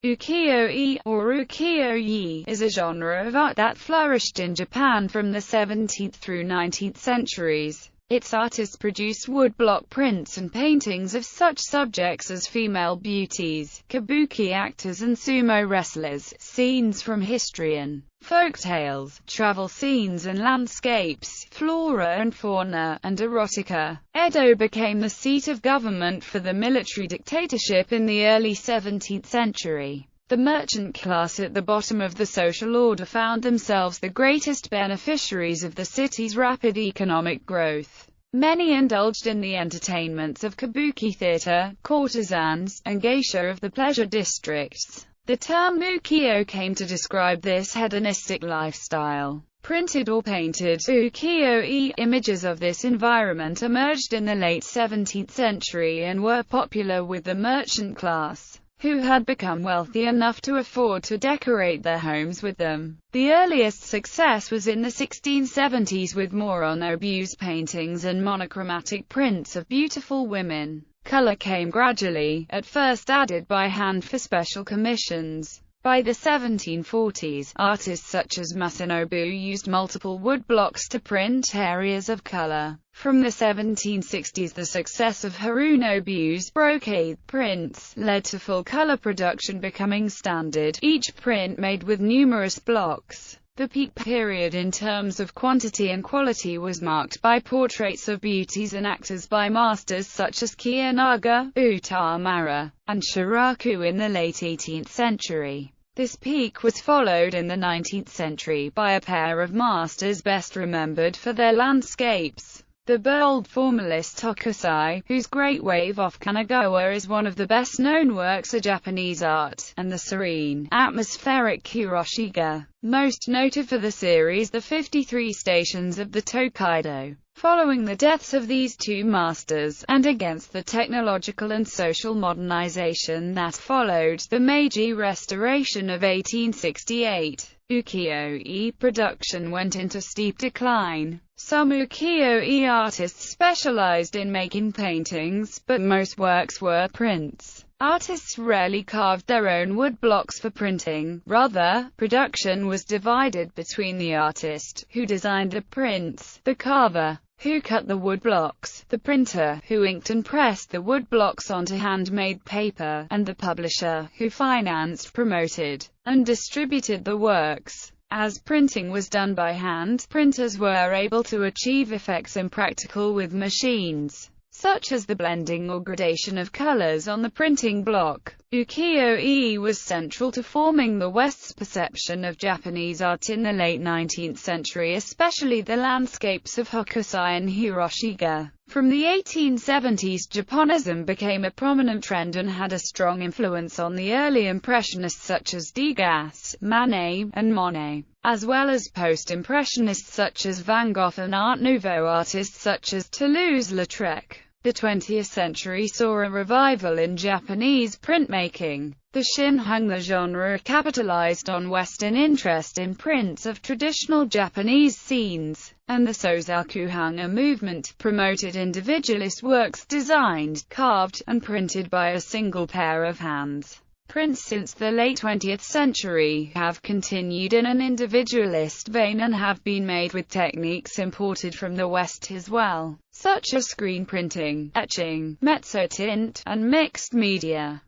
Ukiyo-e, or ukiyo-ye, is a genre of art that flourished in Japan from the 17th through 19th centuries. Its artists produced woodblock prints and paintings of such subjects as female beauties, kabuki actors and sumo wrestlers, scenes from history and folk tales, travel scenes and landscapes, flora and fauna, and erotica. Edo became the seat of government for the military dictatorship in the early 17th century. The merchant class at the bottom of the social order found themselves the greatest beneficiaries of the city's rapid economic growth. Many indulged in the entertainments of kabuki theater, courtesans, and geisha of the pleasure districts. The term ukiyo came to describe this hedonistic lifestyle. Printed or painted ukiyo-e images of this environment emerged in the late 17th century and were popular with the merchant class, who had become wealthy enough to afford to decorate their homes with them. The earliest success was in the 1670s with Moronobu's paintings and monochromatic prints of beautiful women. Color came gradually, at first added by hand for special commissions. By the 1740s, artists such as Masanobu used multiple woodblocks to print areas of color. From the 1760s, the success of Harunobu's brocade prints led to full-color production becoming standard, each print made with numerous blocks. The peak period in terms of quantity and quality was marked by portraits of beauties and actors by masters such as Kiyonaga, Utamara, and Shiraku in the late 18th century. This peak was followed in the 19th century by a pair of masters best remembered for their landscapes. The bold formalist Hokusai, whose Great Wave off Kanagawa is one of the best-known works of Japanese art, and the serene, atmospheric Hiroshiga, most noted for the series The 53 Stations of the Tokaido. Following the deaths of these two masters, and against the technological and social modernization that followed, the Meiji Restoration of 1868, ukiyo-e production went into steep decline. Some ukiyo-e artists specialized in making paintings, but most works were prints. Artists rarely carved their own woodblocks for printing. Rather, production was divided between the artist, who designed the prints, the carver, who cut the woodblocks, the printer, who inked and pressed the woodblocks onto handmade paper, and the publisher, who financed, promoted, and distributed the works. As printing was done by hand, printers were able to achieve effects impractical with machines, such as the blending or gradation of colors on the printing block. Ukiyo-e was central to forming the West's perception of Japanese art in the late 19th century, especially the landscapes of Hokusai and Hiroshiga. From the 1870s, Japonism became a prominent trend and had a strong influence on the early Impressionists such as Degas, Manet, and Monet, as well as post-Impressionists such as Van Gogh and Art Nouveau artists such as Toulouse-Lautrec. The 20th century saw a revival in Japanese printmaking. The Shinhanga genre capitalized on Western interest in prints of traditional Japanese scenes, and the Sozaku-hanga movement promoted individualist works designed, carved, and printed by a single pair of hands. Prints since the late 20th century have continued in an individualist vein and have been made with techniques imported from the West as well, such as screen printing, etching, mezzotint, and mixed media.